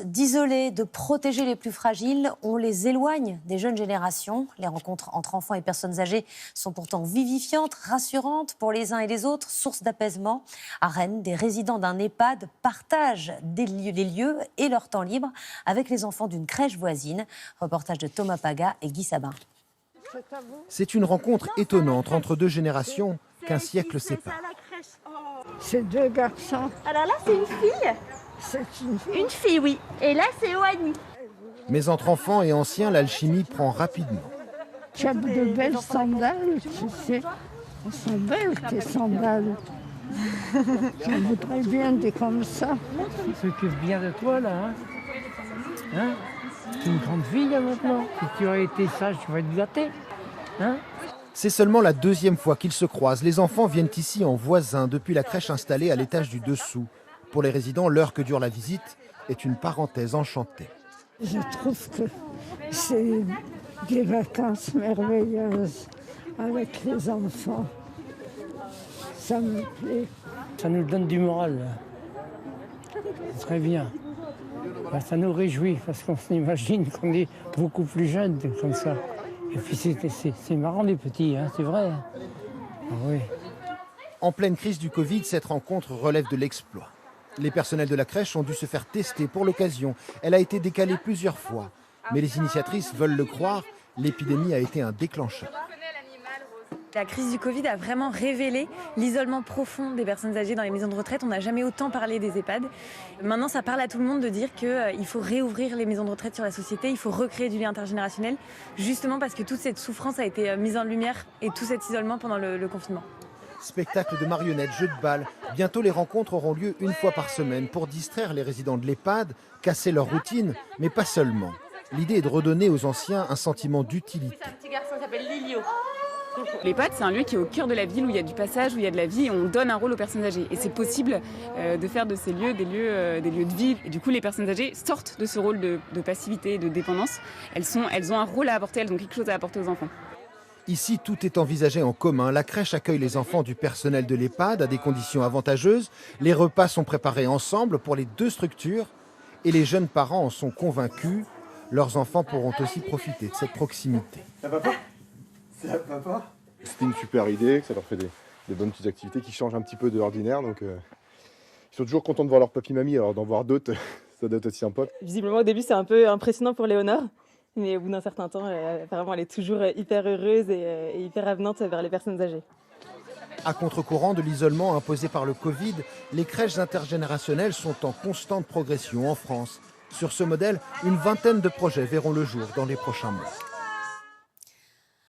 force d'isoler, de protéger les plus fragiles, on les éloigne des jeunes générations. Les rencontres entre enfants et personnes âgées sont pourtant vivifiantes, rassurantes pour les uns et les autres, source d'apaisement. À Rennes, des résidents d'un EHPAD partagent les lieux et leur temps libre avec les enfants d'une crèche voisine. Reportage de Thomas Paga et Guy Sabin. C'est une rencontre étonnante entre deux générations qu'un siècle sépare. C'est deux garçons. Alors là, c'est une fille. C'est une fille. Une fille, oui. Et là, c'est Oani. Mais entre enfants et anciens, l'alchimie prend rapidement. Tu as de belles sandales, tu sais. Elles sont belles, tes sandales. Je voudrais bien des comme ça. Tu s'occupe bien de toi, là. Hein? Tu es une grande fille, là, maintenant. Si tu aurais été sage, tu vas être gâtée. Hein? C'est seulement la deuxième fois qu'ils se croisent. Les enfants viennent ici en voisins depuis la crèche installée à l'étage du dessous. Pour les résidents, l'heure que dure la visite est une parenthèse enchantée. Je trouve que c'est des vacances merveilleuses avec les enfants. Ça me plaît. Ça nous donne du moral, là. C'est très bien. Ben, ça nous réjouit parce qu'on s'imagine qu'on est beaucoup plus jeunes comme ça. Et puis c'est marrant les petits, hein, c'est vrai. Ah oui. En pleine crise du Covid, cette rencontre relève de l'exploit. Les personnels de la crèche ont dû se faire tester pour l'occasion. Elle a été décalée plusieurs fois. Mais les initiatrices veulent le croire, l'épidémie a été un déclencheur. La crise du Covid a vraiment révélé l'isolement profond des personnes âgées dans les maisons de retraite. On n'a jamais autant parlé des EHPAD. Maintenant, ça parle à tout le monde de dire qu'il faut réouvrir les maisons de retraite sur la société, il faut recréer du lien intergénérationnel, justement parce que toute cette souffrance a été mise en lumière et tout cet isolement pendant le confinement. Spectacles de marionnettes, jeux de balles. Bientôt, les rencontres auront lieu une fois par semaine pour distraire les résidents de l'EHPAD, casser leur routine, mais pas seulement. L'idée est de redonner aux anciens un sentiment d'utilité. C'est un petit garçon qui s'appelle Lilio. L'EHPAD, c'est un lieu qui est au cœur de la ville, où il y a du passage, où il y a de la vie, et on donne un rôle aux personnes âgées. Et c'est possible de faire de ces lieux des lieux de vie. Et du coup, les personnes âgées sortent de ce rôle de passivité et de dépendance. Elles ont un rôle à apporter, elles ont quelque chose à apporter aux enfants. Ici, tout est envisagé en commun. La crèche accueille les enfants du personnel de l'EHPAD à des conditions avantageuses. Les repas sont préparés ensemble pour les deux structures. Et les jeunes parents en sont convaincus. Leurs enfants pourront aussi profiter de cette proximité. Ça va pas? Ça va pas? C'était une super idée, que ça leur fait des bonnes petites activités qui changent un petit peu de l'ordinaire. Donc, ils sont toujours contents de voir leur papy-mamie, alors d'en voir d'autres, ça doit être aussi sympa. Visiblement, au début, c'est un peu impressionnant pour Léonore. Mais au bout d'un certain temps, apparemment, elle est toujours hyper heureuse et hyper avenante vers les personnes âgées. À contre-courant de l'isolement imposé par le Covid, les crèches intergénérationnelles sont en constante progression en France. Sur ce modèle, une vingtaine de projets verront le jour dans les prochains mois.